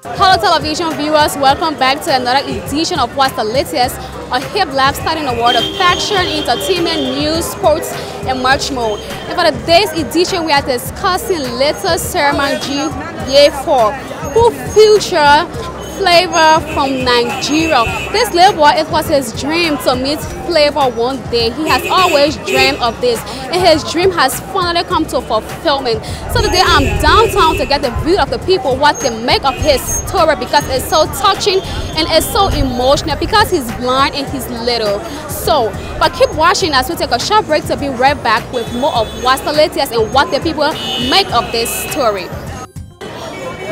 Hello television viewers, welcome back to another edition of What's the Latest, a hip lifestyle in the world of fashion, entertainment, news, sports, and much more. And for today's edition, we are discussing latest Semah Weifur, who feature Flavour from Nigeria. This little boy, it was his dream to meet Flavour one day. He has always dreamed of this, and his dream has finally come to fulfillment. So today I'm downtown to get the view of the people, what they make of his story, because it's so touching and it's so emotional, because he's blind and he's little. So, but keep watching as we take a short break to be right back with more of What's the Latest and what the people make of this story.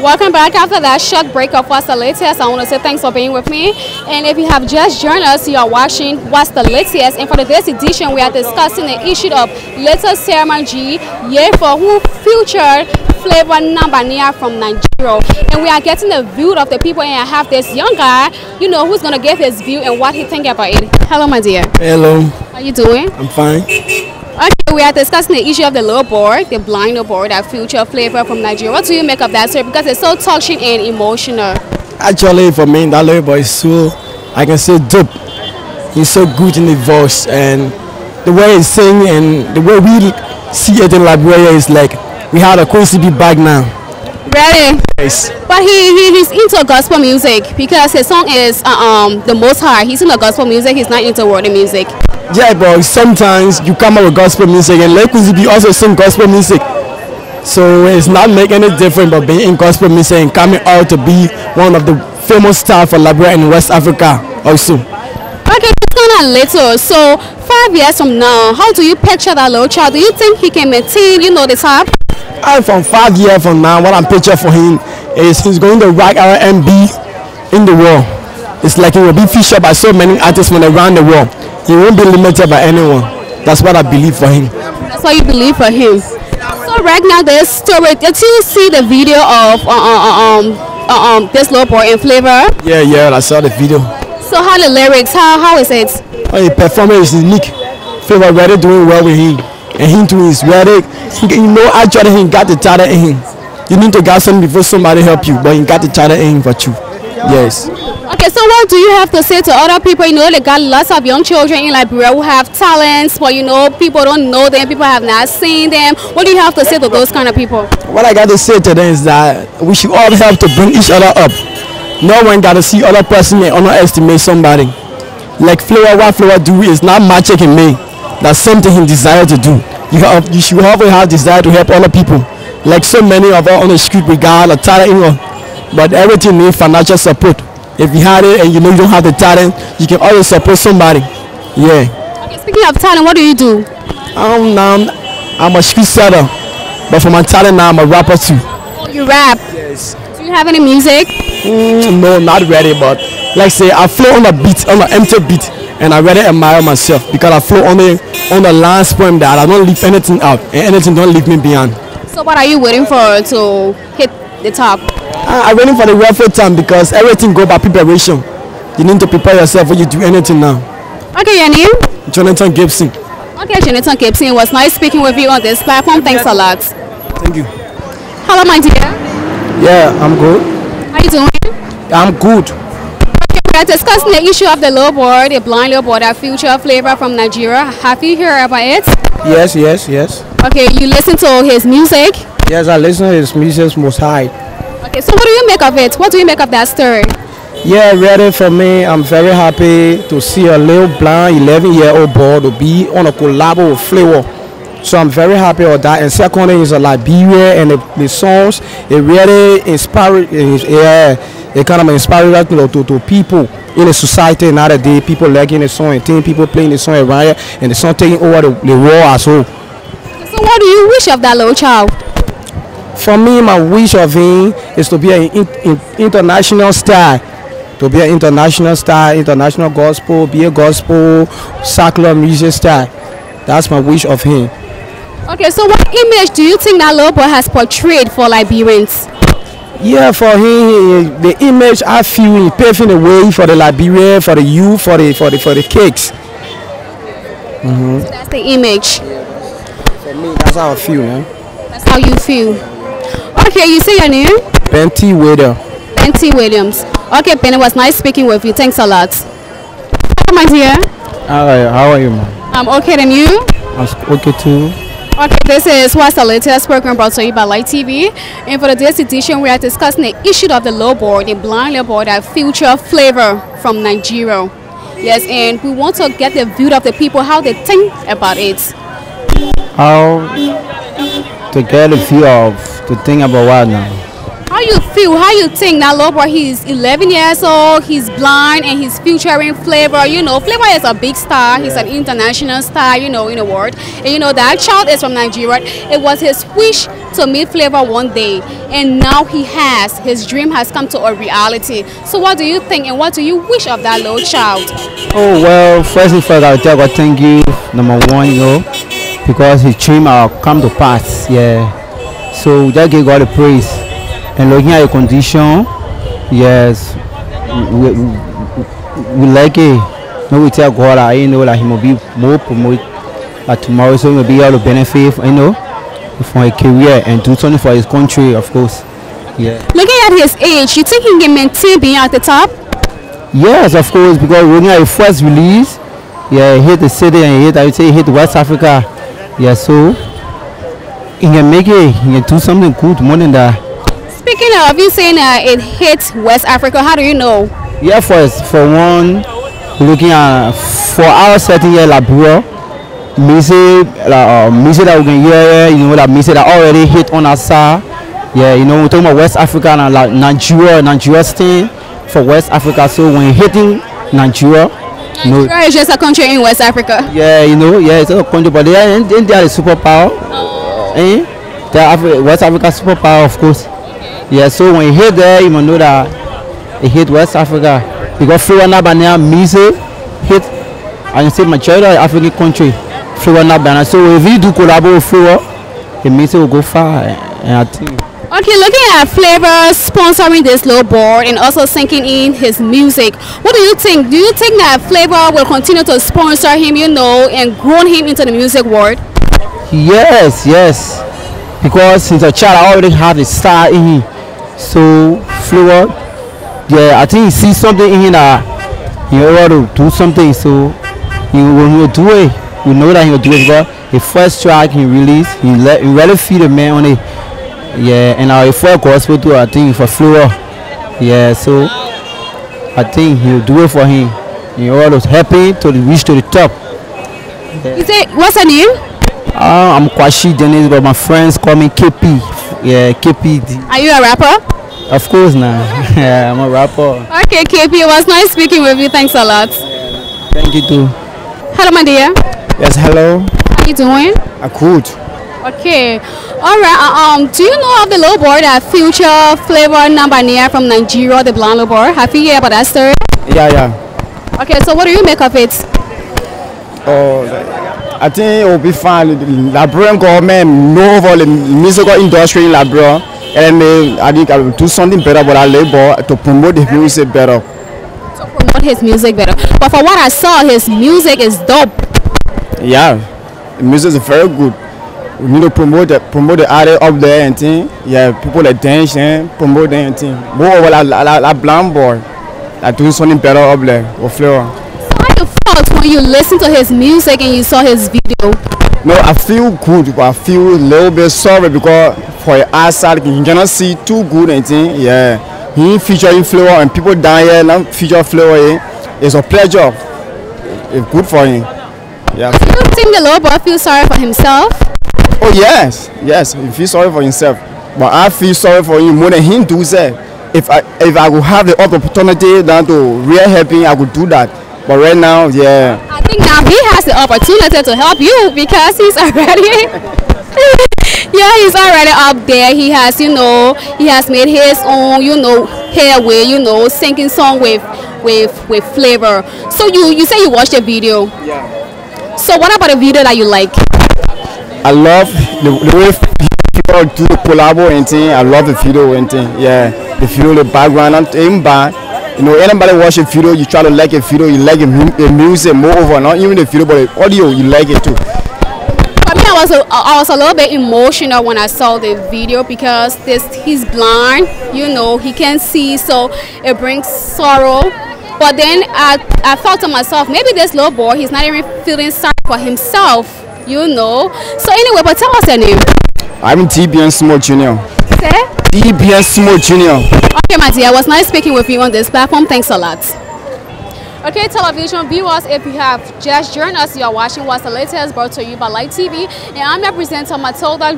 Welcome back after that short break of What's the Latest. I want to say thanks for being with me. And if you have just joined us, you are watching What's the Latest. And for today's edition, we are discussing the issue of latest Semah Weifur, who featured Flavour from Nigeria. And we are getting the view of the people, and I have this young guy, you know, who's going to give his view and what he think about it. Hello, my dear. Hello. How are you doing? I'm fine. Okay, we are discussing the issue of the little boy, the blind little boy that featured Flavour from Nigeria. What do you make of that story? Because it's so touching and emotional. Actually, for me, that little boy is so, I can say, dope. He's so good in the voice, and the way he sings and the way we see it in Liberia is like we had a cool CB bag now. Really? Yes. But he's into gospel music because his song is the Most High. He's into gospel music. He's not into worldly music. Yeah, but sometimes you come up with gospel music, and like CB also sing gospel music. So it's not making any difference, but being in gospel music and coming out to be one of the famous stars for Liberia and West Africa also. Okay, he's kind of little. So 5 years from now, how do you picture that little child? Do you think he can maintain, you know, the top? From 5 years from now, what I'm picturing for him is he's going to rock R&B in the world. It's like he will be featured by so many artists from around the world. He won't be limited by anyone. That's what I believe for him. That's what you believe for him. So right now, this story, did you see the video of this little boy in Flavour? Yeah, I saw the video. So how the lyrics, how is it? Oh, the performance is unique. Flavour really doing well with him. And him too is ready. You know, actually he got the talent in him. You need to get something before somebody help you, but he got the talent in him for you. Yes. Okay, so what do you have to say to other people? You know, they got lots of young children in Liberia who have talents, but you know, people don't know them, people have not seen them. What do you have to say to those kind of people? What I got to say to them is that we should all help to bring each other up. No one got to see other person and underestimate somebody. Like Flavour, what Flavour do is not magic in me. That's something he desire to do. You should always have desire to help other people. Like so many of us on the street, we got a talent, but everything needs financial support. If you had it and you know you don't have the talent, you can always support somebody. Yeah. Okay, speaking of talent, what do you do? I'm a street seller, but for my talent now, I'm a rapper too. Oh, you rap? Yes. Do you have any music? No, not really, but like say I flow on a beat, on an empty beat, and I really admire myself because I flow on the last poem that I don't leave anything out and anything don't leave me behind. So what are you waiting for to hit the top? I'm waiting for the right time because everything go by preparation. You need to prepare yourself when you do anything now. Okay, your name? Jonathan Gibson. Okay, Jonathan Gibson, it was nice speaking with you on this platform. Thanks a lot. Thank you. Hello, my dear. Yeah, I'm good. How you doing? I'm good. Okay, we are discussing the issue of the little boy, the blind little boy that featured Flavour from Nigeria. Have you heard about it? Yes. Okay, you listen to his music? Yes, I listen to his music Most High. Okay, so what do you make of it? What do you make of that story? Yeah, really for me, I'm very happy to see a little blind 11-year-old boy to be on a collabo with Flavour. So I'm very happy with that. And secondly, is a Liberia and the songs, it really inspire. It kind of inspires to people in the society nowadays. People liking the song and people playing the song around here, and the song taking over the world as well. So what do you wish of that little child? For me, my wish of him is to be an international star. To be an international star, international gospel, be a gospel, secular music star. That's my wish of him. Okay, so what image do you think that little boy has portrayed for Liberians? Yeah, for him, the image I feel he paving the way for the Liberia, for the youth, for the kids. So that's the image. For me, that's how I feel, man. That's how you feel. Okay, you say your name? Benty Wader. Benty Williams. Okay, Benny, it was nice speaking with you. Thanks a lot. Hi, my dear. Hi, how are you, man? I'm okay, and you? I'm okay too. Okay, this is What's the Latest program brought to you by Light TV. And for today's edition, we are discussing the issue of the low board, the blind low board that feature Flavour from Nigeria. Yes, and we want to get the view of the people, how they think about it. How to get a view of to think about what now? How you feel? How you think that low boy? He's 11 years old. He's blind and he's featuring Flavour. You know, Flavour is a big star. He's an international star. You know, in the world. And you know that child is from Nigeria. It was his wish to meet Flavour one day, and now he has. His dream has come to a reality. So, what do you think, and what do you wish of that little child? Oh well, first and first, I'll tell God thank you. Number one, you know, because his dream will come to pass. Yeah. So just give God the praise. And looking at your condition, yes, we like it. No, we tell God, you know, like he will be more promoted tomorrow, so he will be able to benefit, you know, for a career and do something for his country, of course. Yeah. Looking at his age, you think he can maintain being at the top? Yes, of course, because looking at his first release, yeah, he hit the city and I would say he hit West Africa. Yeah, so he can make it, he can do something good more than that. Speaking of you saying it hit West Africa, how do you know? Yeah, for one, looking at for our setting here, Liberia, music that we can hear, you know, that music that already hit on our side. Yeah, you know, we're talking about West Africa and like Nigeria stand for West Africa. So when hitting Nigeria, you know, Nigeria is just a country in West Africa. Yeah, you know, yeah, it's a country, but they are the superpower. Eh? They are West Africa superpower, of course. Yeah, so when you hit there, you must know that it hit West Africa. Because Flavour Nabania music hit, I can say majority of African country, Flavour Nabania. So if you do Collabo with Flavour, the music will go far. And I think. Okay, looking at Flavour sponsoring this low board and also sinking in his music, what do you think? Do you think that Flavour will continue to sponsor him, you know, and grow him into the music world? Yes, yes. Because since a child, I already have a star in him. So Flavour, yeah, I think he sees something in him that he want to do something. So when he will do it, you know that he will do it. Because the first track he released, he really feel the man on it. Yeah, and our first gospel too, I think for Flavour. Yeah, so I think he will do it for him. He always happy to reach to the top. Yeah. You say what's her name? I'm Kwashi Dennis, but my friends call me KP. Yeah, KP. Are you a rapper? Of course, now. Yeah, I'm a rapper. Okay, KP, it was nice speaking with you. Thanks a lot. Thank you too. Hello, my dear. Yes, hello. How you doing? I'm good. Okay. All right. Do you know of the low board that feature Flavour Nabania from Nigeria, the blind low board? Have you heard about that story? Yeah. Okay, so what do you make of it? Oh, I think it will be fine. The Liberian government know about the musical industry in Liberia, and I think I will do something better for our labor to promote the music better. To promote his music better. But for what I saw, his music is dope. Yeah, the music is very good. We need to promote the artist up there and thing. Yeah, people that dance and promote them and thing. Moreover, like blind boy, I do something better up there with Flavour. When you listen to his music and you saw his video? No, I feel good, but I feel a little bit sorry because for the outside, you cannot see too good and thing. Yeah, he featuring Flavour and people down here now feature Flavour here. It's a pleasure. It's good for him. Yeah. Do you think the little boy feels sorry for himself? Oh yes, he feels sorry for himself. But I feel sorry for him more than him do say. If I would have the opportunity now to really help him, I would do that. But right now, yeah. I think now he has the opportunity to help you because he's already, yeah, he's already up there. He has, you know, he has made his own, you know, headway, you know, singing song with Flavour. So you say you watched the video. Yeah. So what about the video that you like? I love the way people do the collabo and thing. I love the video and thing. Yeah, the video, the background, and even bad. You know, anybody watch a video, you try to like a video, you like the music, moreover, not even the video, but the audio, you like it too. For me, I I was a little bit emotional when I saw the video because he's blind, you know, he can't see, so it brings sorrow. But then I thought to myself, maybe this little boy, he's not even feeling sorry for himself, you know. So anyway, but tell us your name. I'm TBN Small Junior. Say? TBN Small Junior. Okay, my dear, it was nice speaking with you on this platform. Thanks a lot. Okay, television viewers, if you have just joined us, you are watching What's the Latest, brought to you by Light TV, and I'm your presenter, Matilda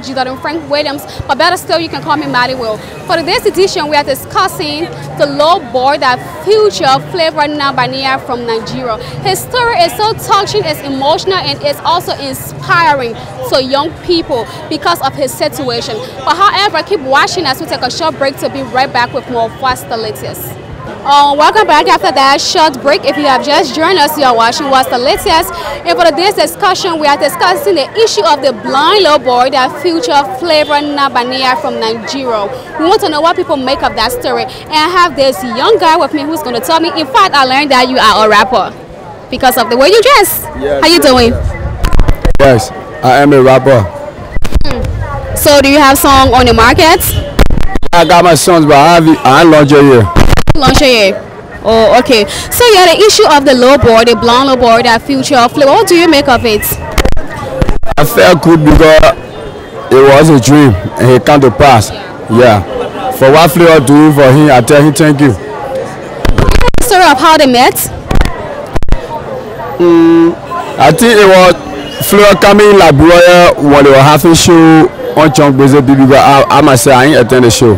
Williams, but better still, you can call me Maddie Will. For today's edition, we are discussing the low boy that featured Flavour and Semah from Nigeria. His story is so touching, it's emotional, and it's also inspiring to young people because of his situation. But however, keep watching as we take a short break to be right back with more of What's the Latest. Welcome back after that short break. If you have just joined us, you are watching What's the Latest. And for today's discussion, we are discussing the issue of the blind little boy that featured Flavour and Semah from Nigeria. We want to know what people make of that story. And I have this young guy with me who's going to tell me. In fact, I learned that you are a rapper because of the way you dress. Yes, how you doing? Yes, I am a rapper. So do you have song on the market? I got my songs, but I ain't launched it yet. Lingerie. Oh, okay. So yeah, the issue of the low boy, the blonde low boy that featured Flavour. What do you make of it? I felt good because it was a dream and it came to pass. Yeah. For what Flavour doing for him, I tell him thank you. The story of how they met? I think it was Flavour coming in Liberia when they were having show on Chunk Brazil because I myself I ain't attend the show.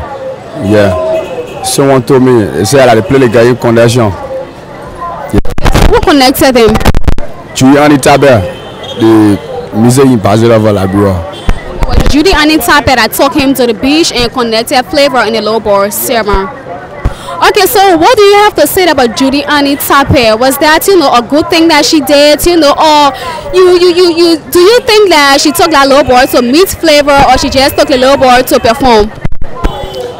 Yeah. Someone told me, they said that they play the guy in connection. Yeah. Who connected them? Judy Anitabe, the music ambassador of Liberia. Was Judy Anitabe that took him to the beach and connected Flavour in the low boy Semah. Okay, so what do you have to say about Judy Anitabe? Was that, you know, a good thing that she did, you know, or do you think that she took that low boy to meet Flavour, or she just took the low boy to perform?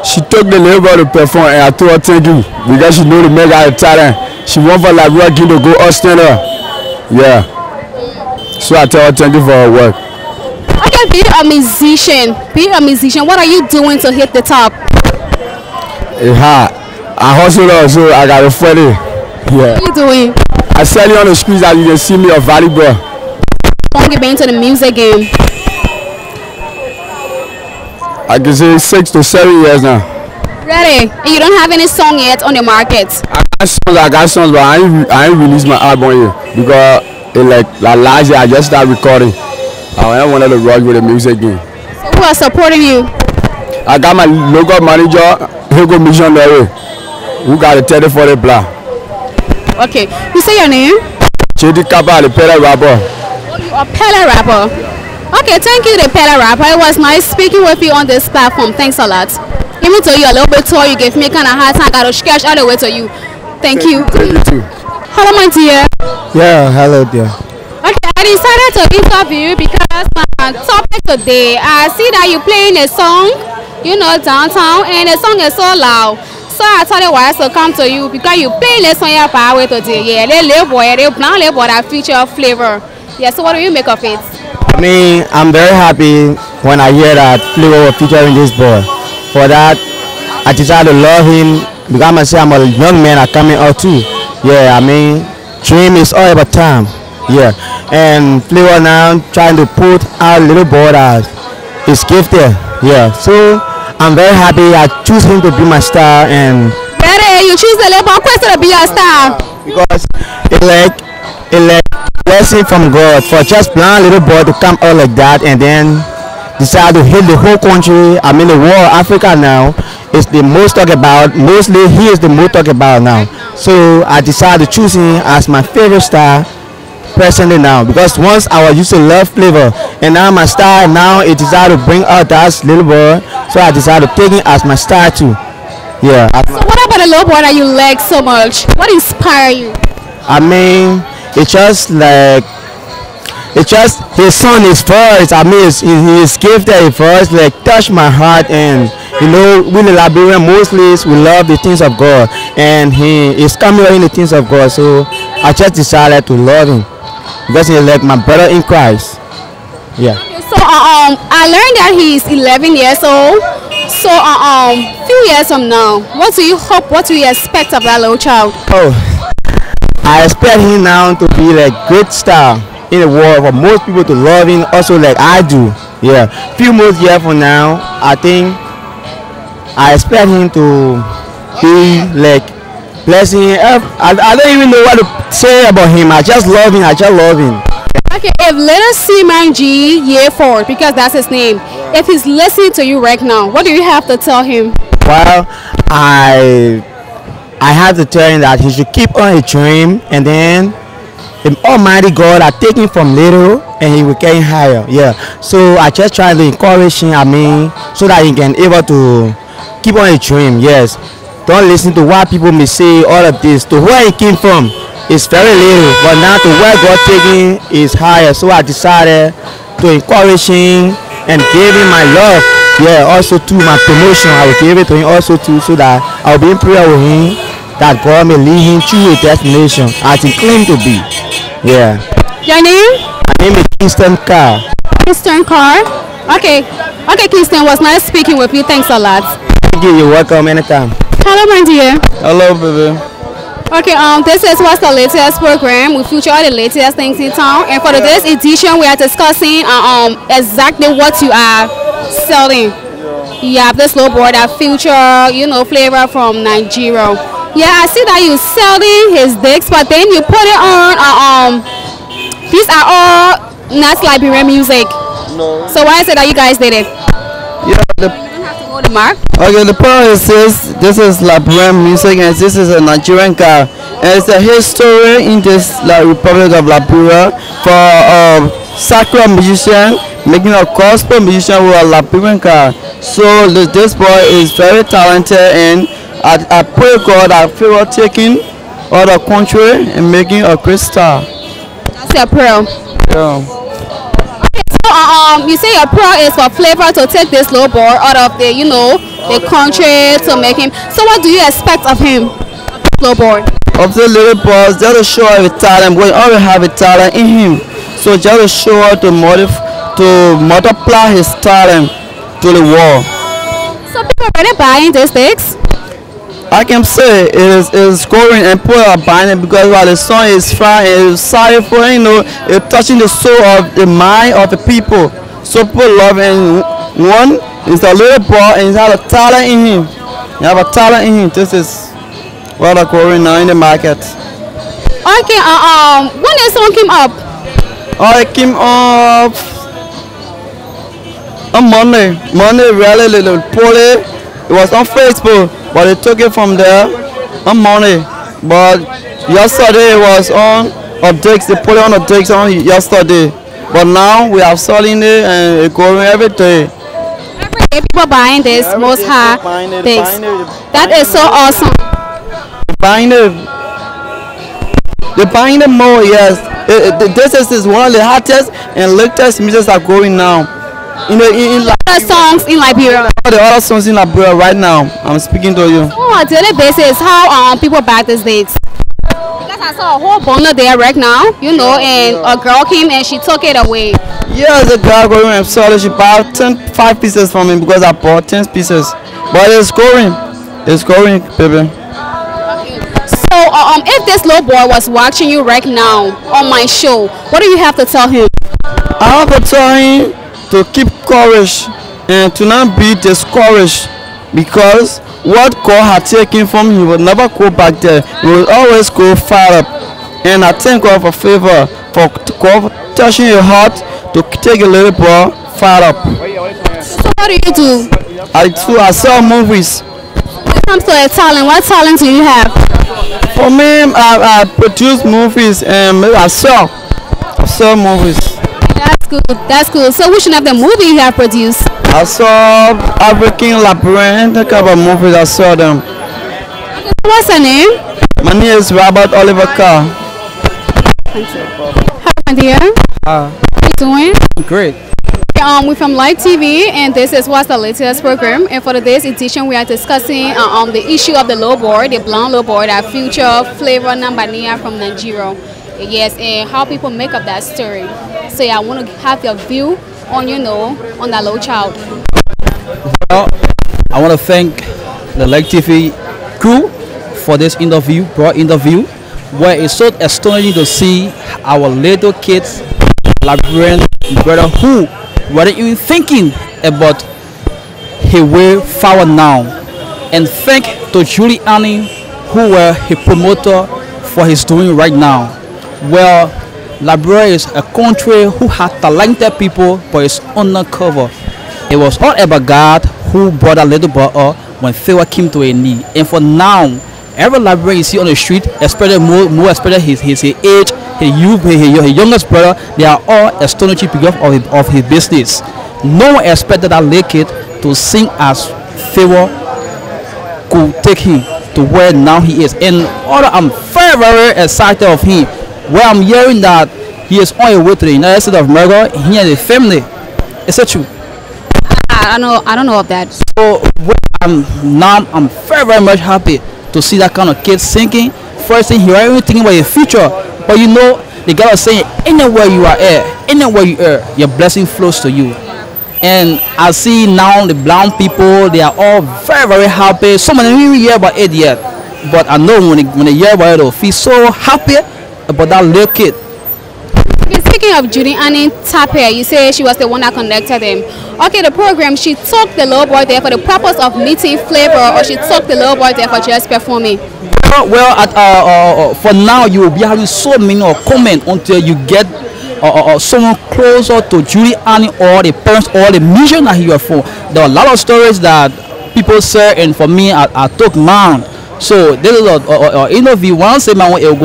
She took the labor to perform and I told her thank you because she knew the make out of talent. She went for Liberia to go Austin. Yeah. So I tell her thank you for her work. Okay, be a musician. Be a musician. What are you doing to hit the top? It's hard. I hustle also, I got a funny. Yeah. What are you doing? I sell it on the streets as you can see me a volleyball. How long you been into the music game? I can say 6 to 7 years now. Really? And you don't have any song yet on the market? I got songs, but I ain't released my album yet because like last year I just started recording. I don't want to rush with the music game. So who are supporting you? I got my local manager, Hugo Missionary, who got a 30-40 black. Okay. You say your name? JD Kappa, the pedal rapper. Oh, you are a pedal rapper. Okay, thank you, the pedal rapper. It was nice speaking with you on this platform. Thanks a lot. Even though you're a little bit tall, you gave me kind of hard time. I got to sketch all the way to you. Thank you. Thank you too. Hello, my dear. Yeah, hello dear. Okay, I decided to interview you because my topic today, I see that you're playing a song, you know, downtown, and the song is so loud. So I thought it was to come to you because you play this song here power today. Yeah, the little boy, the blonde little boy that feature Flavour. Yeah, so what do you make of it? I mean, I'm very happy when I hear that Flavour was featuring this boy. For that, I decided to love him because I'm a young man are coming out too. Yeah, I mean, dream is all about time. Yeah, and Flavour now trying to put our little boy that is gifted. Yeah, so I'm very happy I choose him to be my star. And Ready, you choose the little boy to be your star because it like blessing from God for just blind little boy to come out like that and then decide to hit the whole country. I mean the world, Africa now is the most talked about. Mostly he is the most talked about now. So I decided to choose him as my favorite star presently now because once I used to love Flavour and now my star, now it decided to bring out that little boy. So I decided to take him as my star too. Yeah. So what about the little boy that you like so much? What inspired you? I mean, it's just his son is first. I mean, he is gifted first, like touch my heart. And you know, we the Liberian mostly we love the things of God, and he is coming in the things of God. So I just decided to love him because he's like my brother in Christ. Yeah. Okay, so I learned that he's 11 years old. So few years from now, what do you hope? What do you expect of that little child? Oh, I expect him now to be like great star in the world for most people to love him also like I do. Yeah, few more years from now, I think I expect him to be like blessing. I don't even know what to say about him. I just love him. I just love him. Okay, if little Semah G year 4, because that's his name, if he's listening to you right now, what do you have to tell him? Well, I have to tell him that he should keep on his dream, and then the Almighty God are taking from little and he will get higher. Yeah. So I just try to encourage him. I mean, so that he can able to keep on his dream. Yes. Don't listen to what people may say. All of this to where he came from. It's very little, but now to where God taking is higher. So I decided to encourage him and give him my love. Yeah, also to my promotion, I will give it to him also too, so that I will be in prayer with him that God may lead him to a destination as he claimed to be. Yeah. Your name? My name is Kingston Carr. Kingston Carr. Okay. Okay, Kingston, was nice speaking with you. Thanks a lot. Thank you. You're welcome anytime. Hello, my dear. Hello, baby. Okay, this is what's the latest program. We feature all the latest things in town, and for today's edition, we are discussing exactly what you are selling. You have this low board that feature, you know, flavor from Nigeria. Yeah, I see that you selling his dicks, but then you put it on. These are all not Liberian music. No. So why is it that you guys did it? Yeah. You don't have to go to Mark. Okay, the point is this is Liberian music and this is a Nigerian car. And it's a history in this Republic of Liberia for sacred musician making a gospel musician with a Liberian car. So this boy is very talented, and I pray God that Pharaoh taking all the country and making a great star. That's your prayer. Yeah. So you say your prayer is for Flavor to take this low boy out of the, you know, the country to make him. So what do you expect of him, low boy? Of the little boys, just to show his talent, because he already have a talent in him. So just to show to multiply his talent to the world. So people are really buying these sticks? I can say it is going and people are buying it because while the song is fine, it is sorry for, you know, it's touching the soul of the mind of the people. So people love it. And one is a little boy and he has a talent in him. You have a talent in him. This is what are going now in the market. Okay, when this song came up? Oh, it came up on Monday. Monday, really little poorly. It was on Facebook, but they took it from there on Monday. But yesterday it was on updates. They put it on updates on yesterday. But now we are selling it and it's going every day. Every day people buying this most high things. That is so awesome. They're buying it more, yes. This is one of the hottest and latest music are going now. Other songs in Liberia. The other songs in Liberia right now. I'm speaking to you. So on a daily basis, how people buy these dates? Because I saw a whole bundle there right now, you know, and a girl came and she took it away. Yeah, the girl going and sold it. She bought 5 pieces from me because I bought 10 pieces. But it's going. It's going, baby. So if this little boy was watching you right now on my show, what do you have to tell him? I have to tell him to keep courage and to not be discouraged, because what God had taken from him, he will never go back there. He will always go far up. And I thank God for favor, for God touching your heart to take a little boy far up. So what do you do? I sell movies. When it comes to a talent, what talent do you have? For me, I produce movies and I sell movies. That's good. That's good. So which one of the movie you have produced? I saw African Liberian, the couple of movies I saw them. Okay, what's your name? My name is Robert Oliver Carr. Thank you. Hi, my dear. How you doing? Great. We're from Live TV, and this is what's the latest program. And for today's edition, we are discussing the issue of the low board, the blonde low board, that future Flavor Nambania from Nigeria. Yes, and how people make up that story. So yeah, I want to have your view on, you know, on that little child? Well, I want to thank the Leg TV crew for this broad interview, where it's so astonishing to see our little kids, Liberian brother, who were even thinking about his way forward now. And thank to Giuliani, who were his promoter for his doing right now. Well, Liberia is a country who has talented people, but it's undercover. It was all about God who brought that little boy up when Flavour came to a knee. And for now, every Liberian you see on the street, especially more especially his age, his youth, his youngest brother, they are all astonishing because of his business. No one expected that little kid to sing as Flavour could take him to where now he is. And although I'm very, very excited of him, where I'm hearing that he is on his way to the United States of America, he has a family. Is that true? I don't know of that. So I'm very, very much happy to see that kind of kid singing. First thing, he already thinking about your future. But you know, they gotta say, anywhere you are at, anywhere you are, your blessing flows to you. And I see now the blind people, they are all very, very happy. Some of them didn't hear about it yet. But I know when they hear about it, they'll feel so happy about that little kid. Okay, speaking of Giuliani Tapia, you say she was the one that connected him. Okay, the program, she took the little boy there for the purpose of meeting Flavour, or she took the little boy there for just performing? Well, for now, you will be having so many comments until you get someone closer to Giuliani or the parents or the mission that he was for. There are a lot of stories that people say, and for me, I took mine. So this is an interview. Once say man, it'll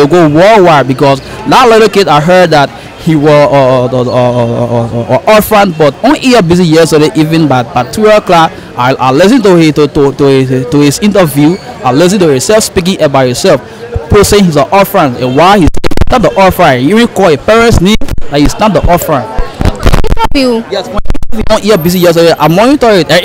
go worldwide, because that little kid, I heard that he was orphan, but only here busy yesterday even by 2 o'clock. I listened to his interview. I listened to himself speaking about himself. People saying he's an orphan, and why he's not the orphan. He even call his parents' name like he's not the orphan. Yes, when on here busy yesterday, I monitor it. And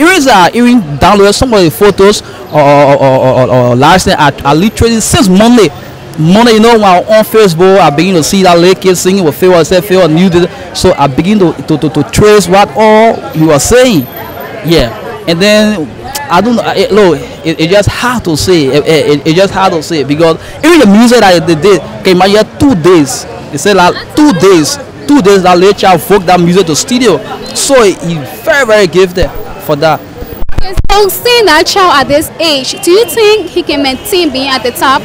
even download some of the photos or last night. I literally since Monday, you know, when I'm on Facebook, I begin to see that little kid singing with Flavour. I said Flavour knew this, so I begin to trace what all he was saying. Yeah, and then I don't know. It just hard to say. It just hard to say, because even the music that they did came out here 2 days. They said like 2 days. 2 days that little child folk that music to studio. So he's very, very gifted for that. Okay, so seeing that child at this age, do you think he can maintain being at the top?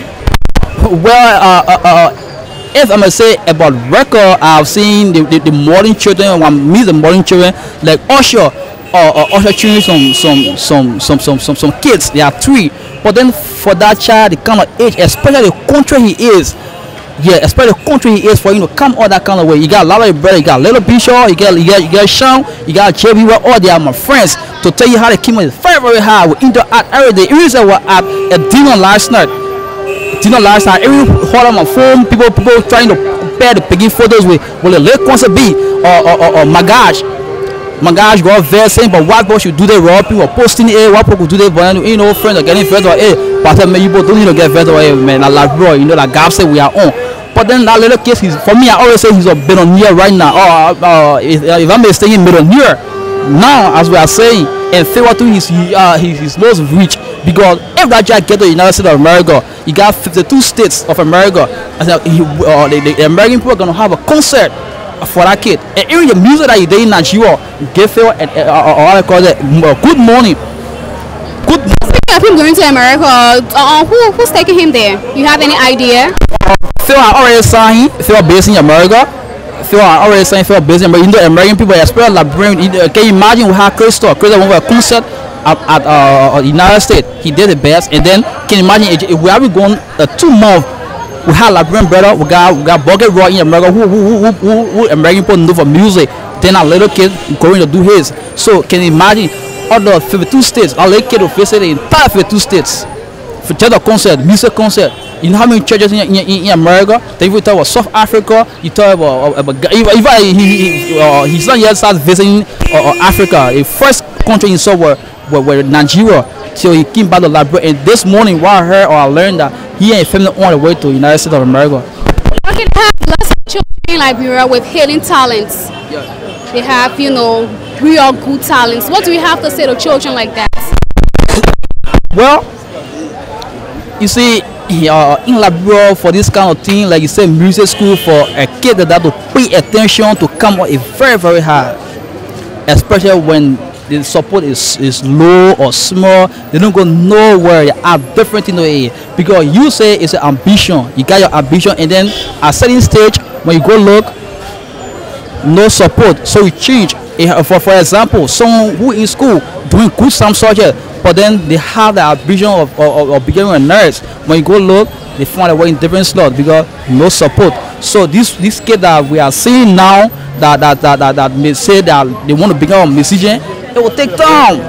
Well, if I'm gonna say about record, I've seen the modern children. When I meet the modern children, like Usher, Usher training some kids. They are 3, but then for that child, the kind of age, especially the country he is. Yeah, especially the country he is, for him to come all that kind of way. You got a lot of brother, you got Little Bishop, you got Sean, you got JB, all they are my friends. To tell you how they came is very, very hard. We interact every day. Even if we were at a dinner last night. Every hold on my phone, people trying to compare the picking photos with the little concert be or Magash. Magash go there saying, but what people should do that raw, people posting it, what people do that, but you know, friends are getting fed or but man, you both don't need to get fed away, man. Like bro, you know, like God said we are on. But then that little case, for me, I always say he's a billionaire right now. If I'm mistaken, millionaire now, as we are saying, and Flavour too, he's most rich, because if that guy get to the United States of America, you got 52 states of America. I said the American people are gonna have a concert for that kid, and even the music that he did in Nigeria, give Flavour what I call it, good morning. Good morning. Speaking of him going to America, who's taking him there? You have any idea? Flavour already signed. Flavour based in America. Flavour already signed. Flavour based in America. You know, American people, especially Liberian. Can you imagine we have Crystal went for a concert at the United States. He did the best, and then can you imagine if we have gone 2 months. We have Liberian brother. We got Bucket Roy in America. Who American people know for music. Then a little kid going to do his. So can you imagine? All the 52 states, our little kid will visit the entire 52 states for just a concert, music concert. You know how many churches in America? Then we talk about South Africa. You talk about he's not yet started visiting Africa. The first country he saw were Nigeria. So he came back to Liberia, and this morning while I heard or I learned that he and his family on the way to the United States of America. You can have lots of children in Liberia with healing talents. Yeah. they have, you know, real good talents. What do you have to say to children like that? Well, you see, in Liberia, for this kind of thing, like you said, music school, for a kid that have to pay attention to come out is very, very hard. Especially when the support is low or small, they don't go nowhere. They are different in the way, because you say it's an ambition. You got your ambition, and then at a certain stage, when you go look, no support, so you change. For example, someone who in school doing good some subject, but then they have the ambition of becoming a nurse. When you go look, they find a way in different slots because no support. So this kid that we are seeing now that may say that they want to become a musician, it will take time,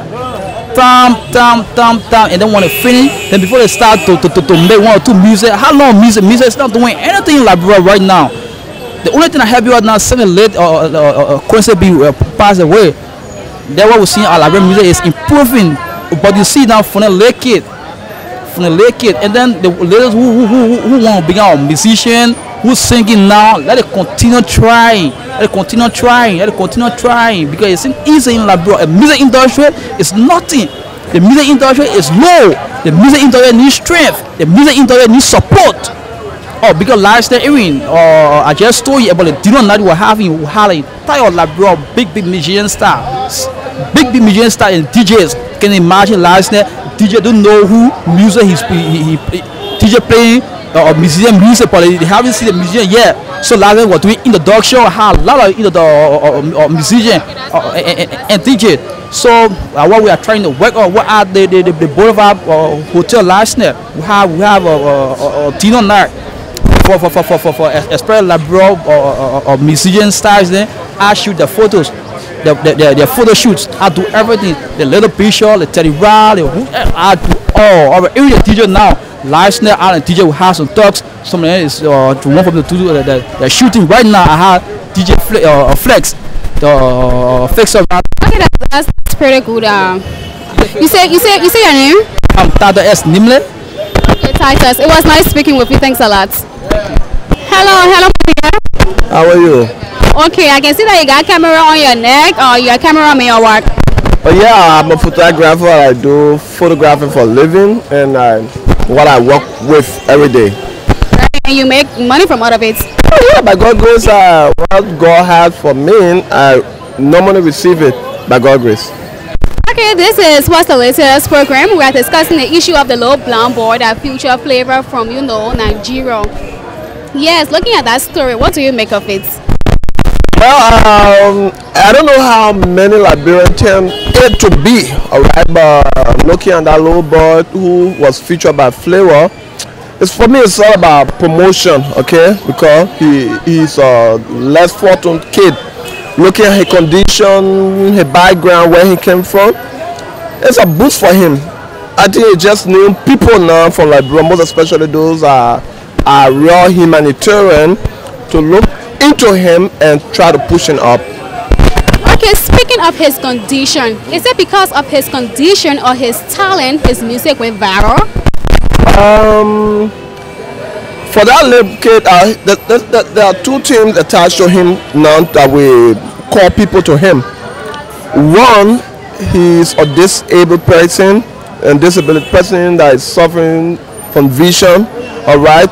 and then when they finish, then before they start to make one or two music. How long music is not doing anything in Liberia right now. The only thing that help you right now, suddenly late or coincidentally passed away. That's what we see in Liberian music is improving. But you see now from the late kid, and then the ladies who want to become a musician, who's singing now, let it continue trying, because it's easy in Liberia. The music industry is nothing. The music industry is low. The music industry needs strength. The music industry needs support. Oh, because last year, even I just told you about the dinner night we're having. We had an entire Liberia big musician stars, big musician stars and DJs. Can you imagine last night? DJ don't know who music he DJ playing or musician music, but they haven't seen the musician yet. So last night we're doing in the dog show. Had a lot of musician and DJ. So what we are trying to work on, what are the Boulevard Hotel last night? We have a dinner night for especially Liberia or musician stars. Then I shoot the photos. Their photo shoots, I do everything. The little picture, the Teddy Rod, I do all. Even the DJ now, last night, I and DJ will have some talks. Something is one from the two the shooting right now. I have DJ Flex, the Flex around. Okay, that's pretty good. You say your name? I'm Tado S. Nimle. Okay, Titus. It was nice speaking with you. Thanks a lot. Hello. How are you? Okay, I can see that you got a camera on your neck, or you're a cameraman or what? Oh yeah, I'm a photographer. I do photographing for a living, and what I work with every day. Right, and you make money from out of it? Oh yeah, by God grace, what God has for me, I normally receive it by God grace. Okay, this is What's the Latest program. We are discussing the issue of the low blonde boy that feature Flavor from, Nigeria. Yes, looking at that story, what do you make of it? Well, I don't know how many Liberian terms it to be, alright, but looking at that little boy who was featured by Flavour, for me it's all about promotion, okay, because he's a less fortunate kid. Looking at his condition, his background, where he came from, it's a boost for him. I think it's just new people now from Liberia, most especially those are real humanitarian, to look into him and try to push him up. Okay, speaking of his condition, is it because of his condition or his talent his music went viral? For that little kid, there are two things attached to him now that we call people to him. One, he's a disabled person, and disability person that is suffering from vision. All right.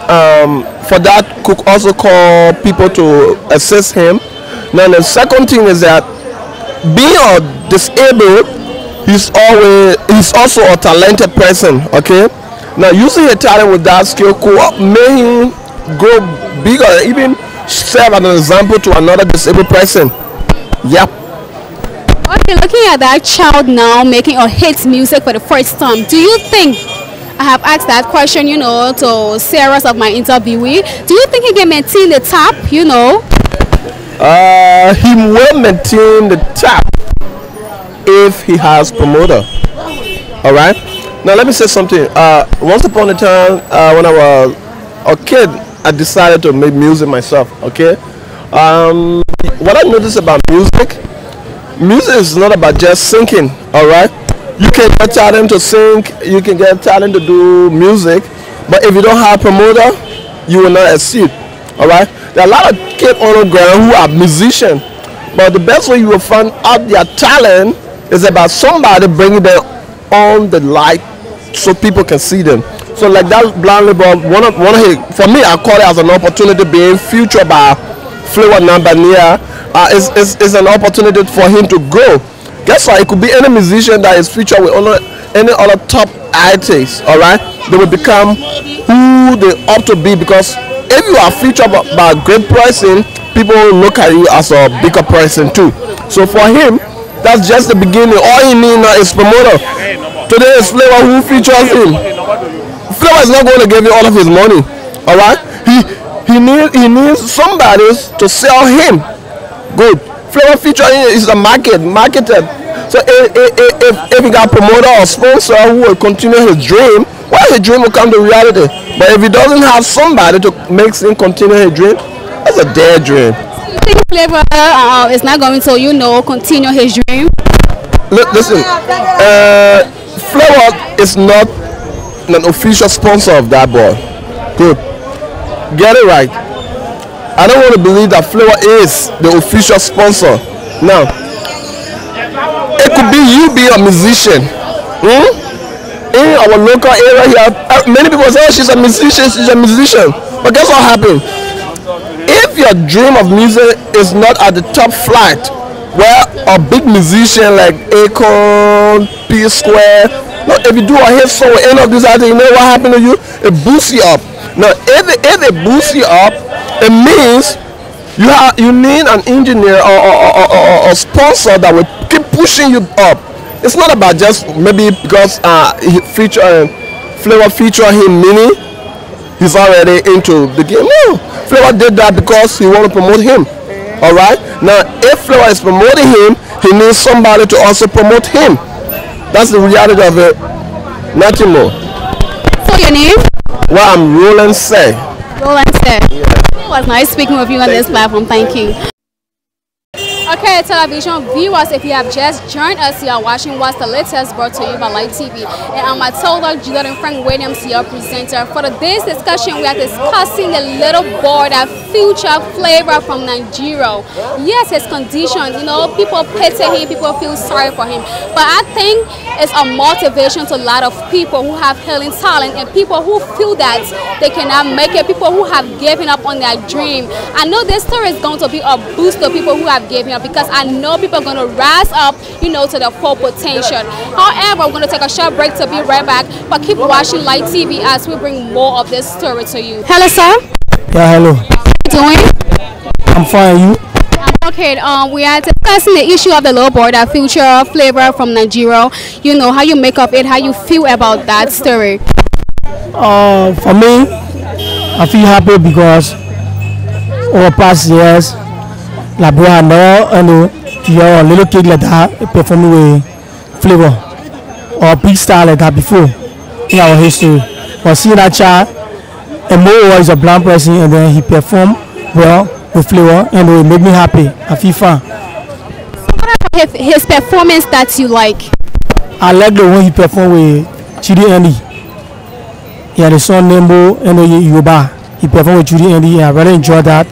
For that, could also call people to assist him. Now the second thing is that being a disabled, he's also a talented person. Okay. Now using a talent with that skill could make him grow bigger, even serve as an example to another disabled person. Yep. Okay, looking at that child now making a hit music for the first time, do you think, I have asked that question, to series of my interviewee, do you think he can maintain the top, He will maintain the top if he has promoter. All right. Now let me say something. Once upon a time, when I was a kid, I decided to make music myself. Okay. What I noticed about music is not about just singing. All right. You can get talent to sing, you can get talent to do music, but if you don't have a promoter, you will not succeed. All right. There are a lot of kids on the ground who are musicians, But the best way you will find out their talent is about somebody bringing them on the light so people can see them. So like that blind label, for me, I call it as an opportunity being featured by Flavour Nambania. Is an opportunity for him to grow. Guess what? It could be any musician that is featured with any other top artists. All right, they will become who they ought to be, because if you are featured by a great person, people will look at you as a bigger person too. So for him, that's just the beginning. All he needs now is promoter. Today is Flavour who features him. Flavour is not going to give you all of his money. All right, he needs somebody to sell him. Good. Flavour featuring is a marketed. So if he got promoter or sponsor who will continue his dream, well, his dream will come to reality. But if he doesn't have somebody to make him continue his dream, that's a dead dream. You think Flavour is not going to, continue his dream? Listen, Flavour is not an official sponsor of that boy. Good. Get it right. I don't want to believe that Flavour is the official sponsor. Now, it could be you being a musician. In our local area here, many people say, oh, she's a musician. But guess what happened? If your dream of music is not at the top flight, where a big musician like Akon, P Square, if you do a hit song with any of these artists, you know what happened to you? It boosts you up. Now, if it boosts you up, it means you need an engineer or a sponsor that will keep pushing you up. It's not about just maybe because Flavour feature him meaning he's already into the game. No, Flavour did that because he want to promote him. All right. Now, if Flavour is promoting him, he needs somebody to also promote him. That's the reality of it. Nothing more. So your name? Well, I'm Roland Say. Roland Say. Yeah. It was nice speaking with you on this platform. Thank you. Okay, television viewers, if you have just joined us, you are watching What's the Latest, brought to you by Light TV. And I'm Matilda Williams, your presenter. For today's discussion, we are discussing the little boy that featured Flavour from Nigeria. Yes, his condition, people pity him, people feel sorry for him. But I think it's a motivation to a lot of people who have healing talent and people who feel that they cannot make it, people who have given up on their dream. I know this story is going to be a boost to people who have given up, because I know people are going to rise up, to the full potential. However, we're going to take a short break to be right back, but keep watching Light TV as we bring more of this story to you. Hello, sir. Yeah, hello. How are you doing? I'm fine, you? Okay, we are discussing the issue of the little boy that feature Flavour from Nigeria. How you make up it, how you feel about that story. For me, I feel happy because over past years, Liberia never hear a little kid like that performing with Flavour or a big star like that before in our history. But seeing that child, and more is a blind person, and then he performed well with Flavour, and it made me happy. I feel fine. So what about his performance that you like? I like the one he performed with Chidi Andy. He had a song named Yoba. He performed with Chidi Andy, and I really enjoyed that.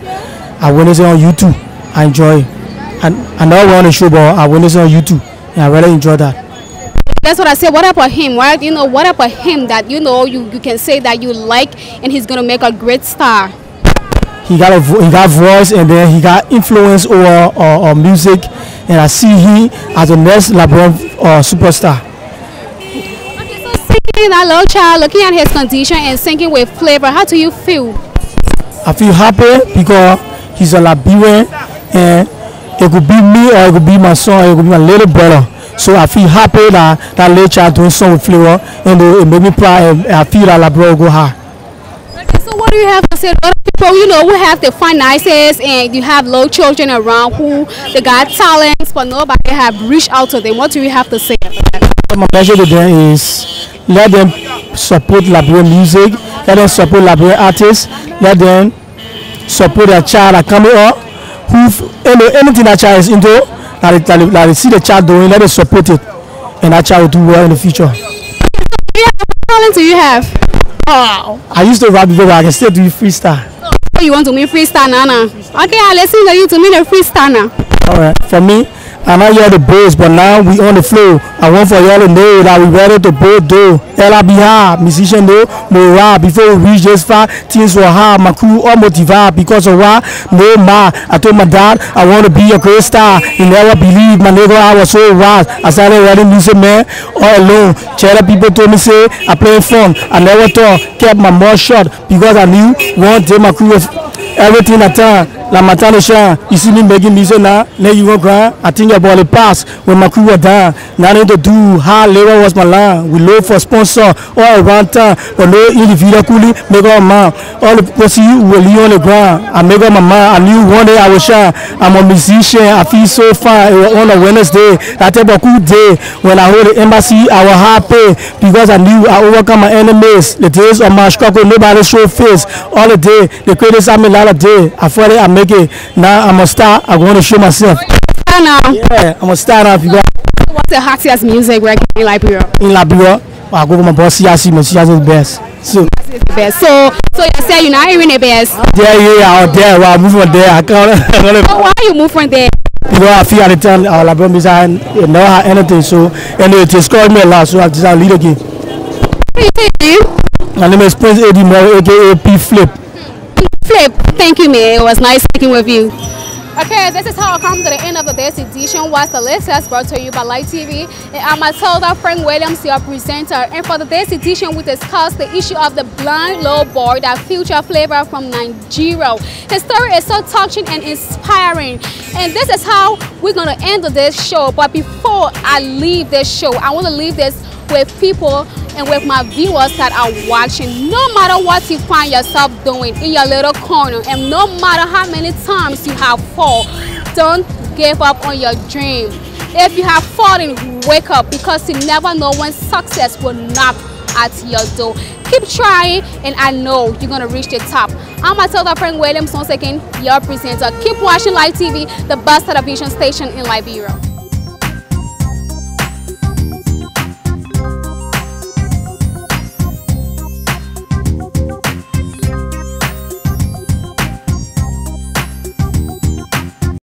I witnessed it on YouTube. I enjoy it. And I never went on the show, but I witnessed it on YouTube, and I really enjoyed that. That's what I said. What about him? What about him that you can say that you like, and he's gonna make a great star? He got voice, and then he got influence over music, and I see he as the next Liberia superstar. Okay, so singing that little child, looking at his condition and singing with Flavour, how do you feel? I feel happy because he's a Liberian, and it could be me, or it could be my son, or it could be my little brother. So I feel happy that little child doing song with Flavour, and it made me proud, and I feel that Liberia will go high. Okay, so what do you have to say to other people, who have the finances, and you have little children around who they got talents, but nobody have reached out to them? What do you have to say about that? My message to them is let them support Liberian music, let them support Liberian artists, let them support their child that coming up, anything that child is into, that they see the child doing, let them support it, and that child will do well in the future. What talent do you have? Oh, I used to rap before, but I can still do freestyle. Oh, you want to mean freestyle, Nana? Okay, I'll listen to you to mean a freestyle now. Alright, for me, I'm not here to boast, but now we on the flow. I want for y'all to know that we ready to both do. LBR, musician though, morale. Before we reach this far, things were hard. My crew all motivated because of why? No ma. I told my dad I want to be a great star. He never believed my nigga I was so wise. I started writing music, man, all alone. Chatty people told me say I played fun. I never thought, kept my mouth shut because I knew one day my crew was everything I turn. La Matilda Williams, you see me making music now you won't cry. I think about the past when my crew was down. Now I need to do hard labor was my line. We look for sponsor all around town, but no individual coolie make up my mind. All the people see you will leave on the ground. I make up my mind. I knew one day I would shine. I'm a musician. I feel so fine. It was on a Wednesday. I take a cool day. When I hold the embassy, I was happy because I knew I overcome my enemies. The days of my struggle, nobody show face. All the day, they criticize me a lot of day. I thought I make it. Now I'm a star. I want to show myself. Now, Yeah, I'm a star now. what's the hottest music record in Liberia? In Liberia, I go with my boss. CIC, my CIC is the best. So The best. So you say you're not hearing the best. out there. Well, I move from there. I can't. So why you move from there? You know, I feel at the time our Liberia music never had anything. So and it scored me a lot. So I just lead again. My name is Prince Eddie Moore, aka P Flip. Flip, thank you, man. It was nice speaking with you. Okay, this is how I come to the end of today's edition. What's the latest brought to you by Light TV. And I'm Matilda Williams, your presenter. And for today's edition, we discussed the issue of the blind little boy that featured Flavour from Nigeria. His story is so touching and inspiring. And this is how we're going to end this show. But before I leave this show, I want to leave this with people and with my viewers that are watching. No matter what you find yourself doing in your little corner, and no matter how many times you have fallen, don't give up on your dream. If you have fallen, wake up, because you never know when success will knock at your door. Keep trying, and I know you're gonna reach the top. I'm Matilda Williams, once again, your presenter. Keep watching Light TV, the best television station in Liberia.